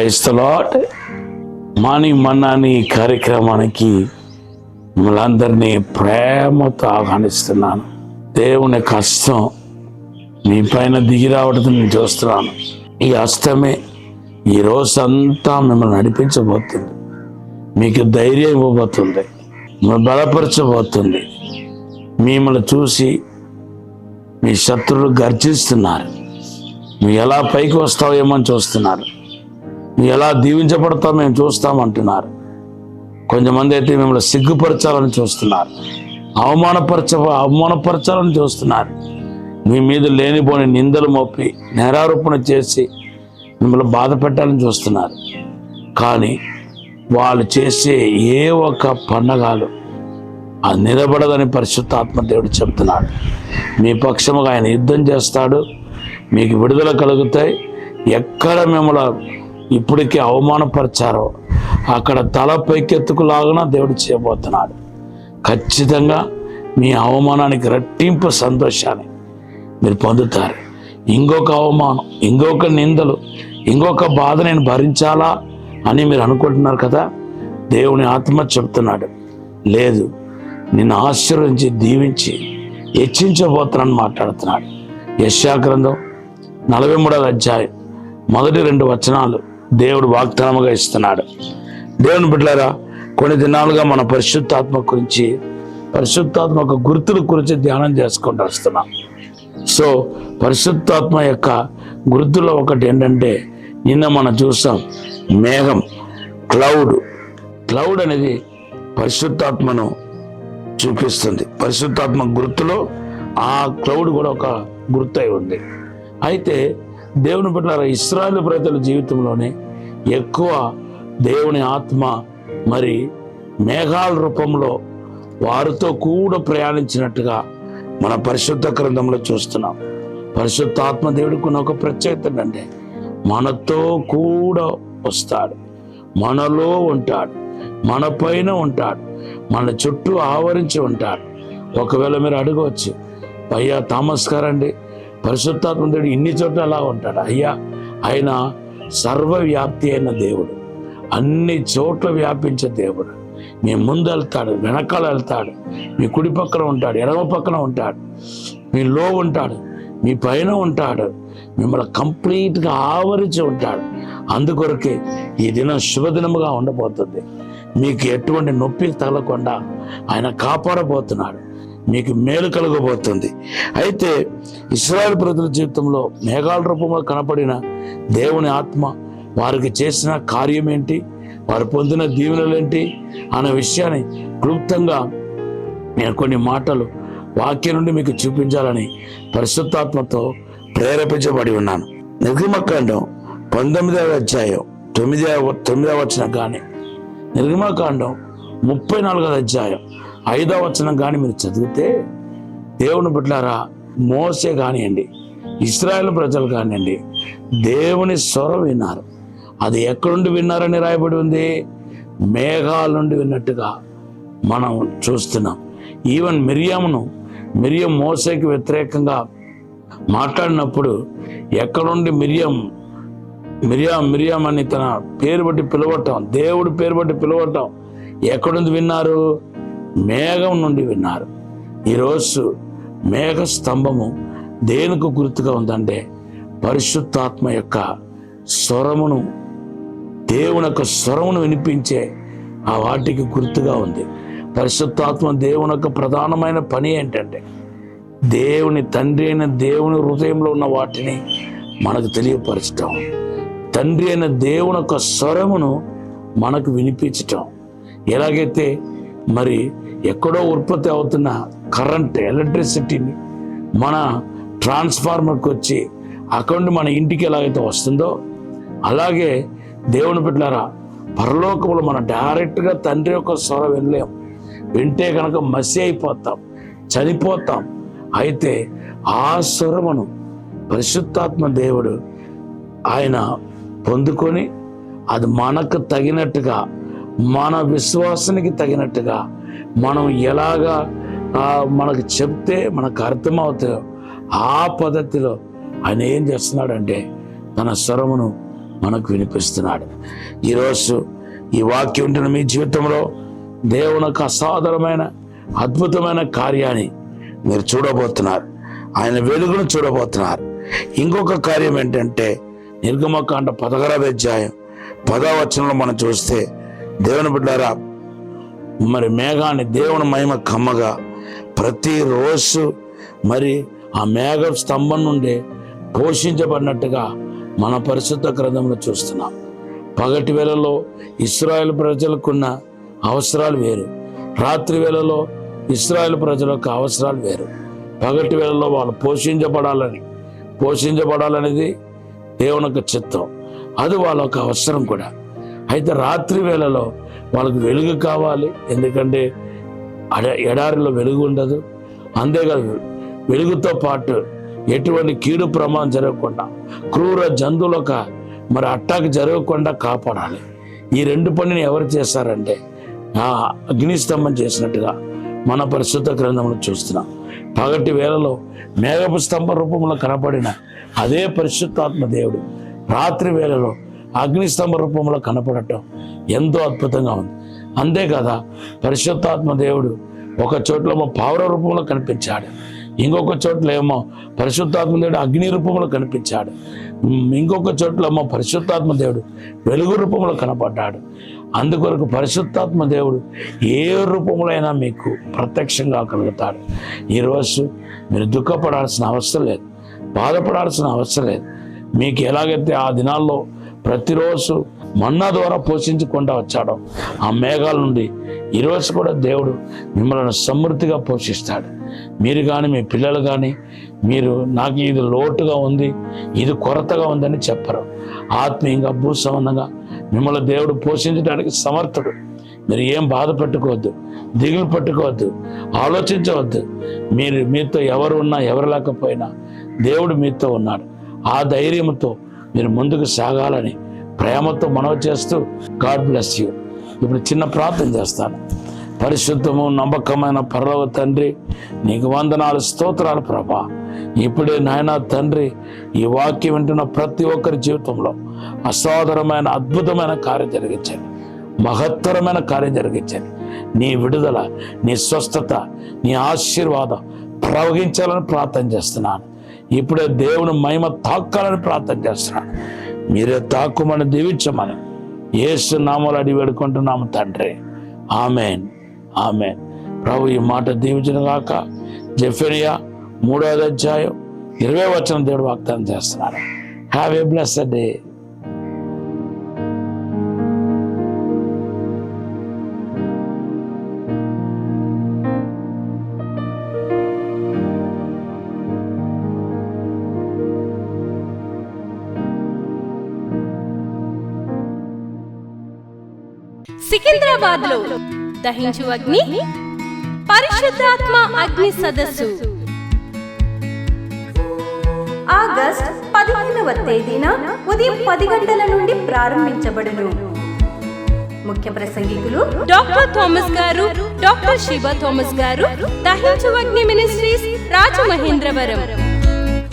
Praise the Lord. Morning మన్నాని కార్యక్రమానికి మిమ్మల్ని అందరినీ ప్రేమతో ఆహ్వానిస్తున్నాను. దేవుని కష్టం మీ పైన దిగి రావడం నేను చూస్తున్నాను. ఈ హస్తమే ఈ రోజంతా మిమ్మల్ని నడిపించబోతుంది, మీకు ధైర్యం ఇవ్వబోతుంది, మిమ్మల్ని బలపరచబోతుంది. మిమ్మల్ని చూసి మీ శత్రువులు గర్జిస్తున్నారు. నువ్వు ఎలా పైకి వస్తావేమో అని చూస్తున్నారు. నువ్వు ఎలా దీవించబడతావు మేము చూస్తామంటున్నారు. కొంతమంది అయితే మిమ్మల్ని సిగ్గుపరచాలని చూస్తున్నారు, అవమానపరచాలని చూస్తున్నారు. మీ మీద లేనిపోని నిందలు మోపి నేరారోపణ చేసి మిమ్మల్ని బాధ పెట్టాలని చూస్తున్నారు. కానీ వాళ్ళు చేసే ఏ ఒక్క పండగలు అది నిలబడదని పరిశుద్ధాత్మ దేవుడు చెప్తున్నాడు. మీ పక్షముగా ఆయన యుద్ధం చేస్తాడు, మీకు విడుదల కలుగుతాయి. ఎక్కడ మిమ్మల్ని ఇప్పటికీ అవమానపరిచారో అక్కడ తల పైకెత్తుకులాగా దేవుడు చేయబోతున్నాడు. ఖచ్చితంగా మీ అవమానానికి రెట్టింపు సంతోషాన్ని మీరు పొందుతారు. ఇంకొక అవమానం, ఇంకొక నిందలు, ఇంకొక బాధ నేను భరించాలా అని మీరు అనుకుంటున్నారు కదా. దేవుని ఆత్మ చెప్తున్నాడు, లేదు, నిన్ను ఆశీర్వదించి దీవించి హెచ్చించబోతున్నాను మాట్లాడుతున్నాడు. యెషయా గ్రంథం 43వ అధ్యాయం మొదటి 2 వచనాలు దేవుడు వాగ్దానముగా ఇస్తున్నాడు. దేవుని బిడ్డలారా, కొన్ని దినాలుగా మన పరిశుద్ధాత్మ గురించి, పరిశుద్ధాత్మ యొక్క గుర్తుల గురించి ధ్యానం చేసుకుంటూ వస్తున్నాం. సో పరిశుద్ధాత్మ యొక్క గుర్తులో ఒకటి ఏంటంటే, నిన్న మనం చూసాం మేఘం, క్లౌడ్ అనేది పరిశుద్ధాత్మను చూపిస్తుంది. పరిశుద్ధాత్మ గుర్తులో ఆ క్లౌడ్ కూడా ఒక గుర్తు అయి ఉంది. అయితే దేవుని బిడ్డలారా, ఇశ్రాయేలు ప్రజల జీవితంలోనే ఎక్కువ దేవుని ఆత్మ మరి మేఘాల రూపంలో వారితో కూడా ప్రయాణించినట్టుగా మన పరిశుద్ధ గ్రంథంలో చూస్తున్నాం. పరిశుద్ధాత్మ దేవుడికి ఉన్న ఒక ప్రత్యేకత ఏంటంటే, మనతో కూడా వస్తాడు, మనలో ఉంటాడు, మన పైన ఉంటాడు, మన చుట్టూ ఆవరించి ఉంటాడు. ఒకవేళ మీరు అడగవచ్చు, అయ్యా థామస్ గారండి, పరిశుద్ధాత్మ దేవుడు ఇన్ని చోట్ల అలా ఉంటాడు. అయ్యా, ఆయన సర్వవ్యాప్తి అయిన దేవుడు, అన్ని చోట్ల వ్యాపించే దేవుడు. మీ ముందు వెళ్తాడు, వెనకాల వెళ్తాడు, మీ కుడి పక్కన ఉంటాడు, ఎడమ పక్కన ఉంటాడు, మీలో ఉంటాడు, మీ పైన ఉంటాడు, మిమ్మల్ని కంప్లీట్గా ఆవరించి ఉంటాడు. అందుకొరకే ఈ దినం శుభదినముగా ఉండబోతుంది. మీకు ఎటువంటి నొప్పి తగలకుండా ఆయన కాపాడబోతున్నాడు, మీకు మేలు కలగబోతుంది. అయితే ఇశ్రాయేలు ప్రజల జీవితంలో మేఘాల రూపంలో కనపడిన దేవుని ఆత్మ వారికి చేసిన కార్యం ఏంటి, వారు పొందిన దీవెనలు ఏంటి అనే విషయాన్ని క్లుప్తంగా నేను కొన్ని మాటలు వాక్యం నుండి మీకు చూపించాలని పరిశుద్ధాత్మతో ప్రేరేపించబడి ఉన్నాను. నిర్గమకాండం 19వ అధ్యాయం 9వ వచనం కానీ, నిర్గమకాండం 34వ అధ్యాయం 5వ వచనం కానీ మీరు చదివితే, దేవుని బిడ్డలారా, మోసే కానివ్వండి, ఇశ్రాయేలు ప్రజలు కానివ్వండి, దేవుని స్వరం విన్నారు. అది ఎక్కడి నుండి విన్నారని రాయబడి ఉంది? మేఘాల నుండి విన్నట్టుగా మనం చూస్తున్నాం. ఈవెన్ మిరియం మోసేకి వ్యతిరేకంగా మాట్లాడినప్పుడు ఎక్కడ నుండి మిరియం అని తన పేరు బట్టి పిలవటం, దేవుడి పేరు బట్టి పిలవటం ఎక్కడుంది విన్నారు? మేఘం నుండి విన్నారు. ఈరోజు మేఘ స్తంభము దేనికి గుర్తుగా ఉందంటే, పరిశుద్ధాత్మ యొక్క స్వరమును, దేవుని యొక్క స్వరమును వినిపించే ఆ వాటికి గుర్తుగా ఉంది. పరిశుద్ధాత్మ దేవుని యొక్క ప్రధానమైన పని ఏంటంటే, దేవుని తండ్రి అయిన దేవుని హృదయంలో ఉన్న వాటిని మనకు తెలియపరచటం, తండ్రి అయిన దేవుని యొక్క స్వరమును మనకు వినిపించటం. ఎలాగైతే మరి ఎక్కడో ఉత్పత్తి అవుతున్న కరెంట్, ఎలక్ట్రిసిటీని మన ట్రాన్స్ఫార్మర్కి వచ్చి అక్కడ నుండి మన ఇంటికి ఎలాగైతే వస్తుందో, అలాగే దేవుని బిడ్డలారా, పరలోకములో మనం డైరెక్ట్గా తండ్రి యొక్క స్వరం వినలేం. వింటే కనుక మసి అయిపోతాం, చనిపోతాం. అయితే ఆ స్వరమును పరిశుద్ధాత్మ దేవుడు ఆయన పొందుకొని, అది మనకు తగినట్టుగా, మన విశ్వాసానికి తగినట్టుగా మనం ఎలాగా మనకు చెప్తే మనకు అర్థమవుతాయో ఆ పద్ధతిలో ఆయన ఏం చేస్తున్నాడంటే, తన స్వరమును మనకు వినిపిస్తున్నాడు. ఈరోజు ఈ వాక్యం ఉంటున్న మీ జీవితంలో దేవుని యొక్క అసాధారణమైన అద్భుతమైన కార్యాన్ని మీరు చూడబోతున్నారు. ఆయన వెలుగును చూడబోతున్నారు. ఇంకొక కార్యం ఏంటంటే నిర్గమకాండ 16వ అధ్యాయం 10వ వచనంలో మనం చూస్తే, దేవుని బిడ్డారా, మరి మేఘాన్ని దేవుని మహిమ కమ్మగా ప్రతిరోజు మరి ఆ మేఘ స్తంభం నుండి పోషించబడినట్టుగా మన పరిశుద్ధ గ్రంథంలో చూస్తున్నాం. పగటి వేళలో ఇశ్రాయేలు ప్రజలకున్న అవసరాలు వేరు, రాత్రి వేళలో ఇశ్రాయేలు ప్రజల యొక్క అవసరాలు వేరు. పగటి వేళలో వాళ్ళు పోషించబడాలనేది దేవుని యొక్క చిత్తం, అది వాళ్ళ యొక్క అవసరం కూడా. అయితే రాత్రి వేళలో వాళ్ళకి వెలుగు కావాలి, ఎందుకంటే ఎడారిలో వెలుగు ఉండదు. అంతేకాదు, వెలుగుతో పాటు ఎటువంటి కీడు ప్రమాదం జరగకుండా, క్రూర జంతువులకు మరి అట్టాక్ జరగకుండా కాపాడాలి. ఈ రెండు పనిని ఎవరు చేస్తారంటే అగ్నిస్తంభం చేసినట్టుగా మన పరిశుద్ధ గ్రంథంలో చూస్తున్నాం. పగటి వేళలో మేఘపు స్తంభ రూపంలో కనపడిన అదే పరిశుద్ధాత్మ దేవుడు రాత్రి వేళలో అగ్నిస్తంభ రూపంలో కనపడటం ఎంతో అద్భుతంగా ఉంది. అంతేకాదా, పరిశుద్ధాత్మ దేవుడు ఒక చోట్లేమో పావుర రూపంలో కనిపించాడు, ఇంకొక చోట్లేమో పరిశుద్ధాత్మ దేవుడు అగ్ని రూపంలో కనిపించాడు, ఇంకొక చోట్లేమో పరిశుద్ధాత్మ దేవుడు వెలుగు రూపంలో కనపడ్డాడు. అందుకొరకు పరిశుద్ధాత్మ దేవుడు ఏ రూపంలో అయినా మీకు ప్రత్యక్షంగా కలుగుతాడు. ఈరోజు మీరు దుఃఖపడాల్సిన అవసరం లేదు, బాధపడాల్సిన అవసరం లేదు. మీకు ఎలాగైతే ఆ దినాల్లో ప్రతిరోజు మన్నా ద్వారా పోషించకుండా వచ్చాడో ఆ మేఘాల నుండి ఈరోజు కూడా దేవుడు మిమ్మల్ని సమృద్ధిగా పోషిస్తాడు. మీరు కానీ మీ పిల్లలు కానీ మీరు నాకు ఇది లోటుగా ఉంది, ఇది కొరతగా ఉందని చెప్పరు. ఆత్మీయంగా భూ సంబంధంగా మిమ్మల్ని దేవుడు పోషించడానికి సమర్థుడు. మీరు ఏం బాధ పెట్టుకోవద్దు, దిగులు పెట్టుకోవద్దు, ఆలోచించవద్దు. మీతో ఎవరు ఉన్నా ఎవరు లేకపోయినా దేవుడు మీతో ఉన్నాడు. ఆ ధైర్యంతో మీరు ముందుకు సాగాలని ప్రేమతో మనవి చేస్తూ గాడ్ బ్లెస్ యూ. ఇప్పుడు చిన్న ప్రార్థన చేస్తాను. పరిశుద్ధము నమ్మకమైన పరలోక తండ్రి, నీకు వందనాలు, స్తోత్రాలు ప్రభా. ఇప్పుడే నాయన తండ్రి, ఈ వాక్యం వింటున్న ప్రతి ఒక్కరి జీవితంలో అసాధారణమైన అద్భుతమైన కార్యం జరిగించండి, మహత్తరమైన కార్యం జరిగించండి. నీ విడుదల, నీ స్వస్థత, నీ ఆశీర్వాదం ప్రవహించాలని ప్రార్థన చేస్తున్నాను. ఇప్పుడే దేవుని మహిమ తాకాలని ప్రార్థన చేస్తున్నాను. మీరే తాకుమని దీవించమని యేసు నామములో అడిగి వేడుకుంటున్నాము తండ్రి. Amen, amen. ప్రభు ఈ మాట దీవించును గాక. జెఫెనియా 3వ అధ్యాయం 20వ వచనం దేవుడు వాగ్దానం చేస్తున్నాడు. Have a blessed day. Secunderabad లో దహించు అగ్ని పరిశుద్ధాత్మ అగ్ని సదస్సు ఆగస్ట్ 15వ తేదీన ఉదయం 10 గంటల నుండి ప్రారంభించబడును. ముఖ్య ప్రసంగికులు డాక్టర్ థామస్ గారు, డాక్టర్ శివ థామస్ గారు, దహించు అగ్ని మినిస్ట్రీస్, రాజమహేంద్రవరం.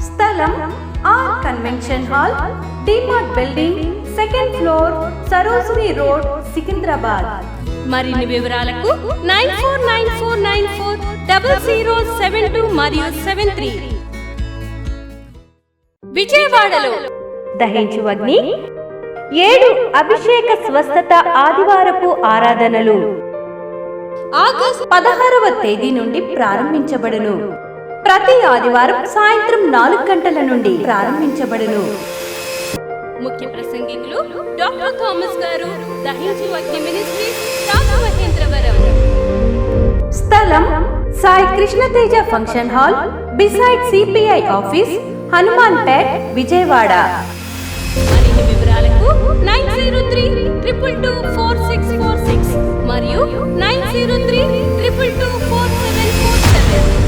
స్థలం R convention hall, DMart building, 2nd floor, Sarojini road, Secunderabad. మరిన్ని వివరాలకు 9494940072 మరియు 73. విజయవాడలో దహించు అగ్ని 7 అభిషేక స్వస్థత ఆదివారపు ఆరాధనలు ఆగస్ట్ 16వ తేదీ నుండి ప్రారంభించబడును. ప్రతి ఆదివారం సాయంత్రం 4 గంటల నుండి ప్రారంభించబడును. ముఖ్య ప్రసంగికులు డాక్టర్ థామస్ గారు, దహించు అగ్ని మినిస్ట్రీస్, రాజమహేంద్రవరం. స్థలం Sai Krishnateja function hall, beside CPI office, Hanuman Pet, Vijayawada. మరిన్ని వివరాలకు 9032224646 మరియు 9032224747.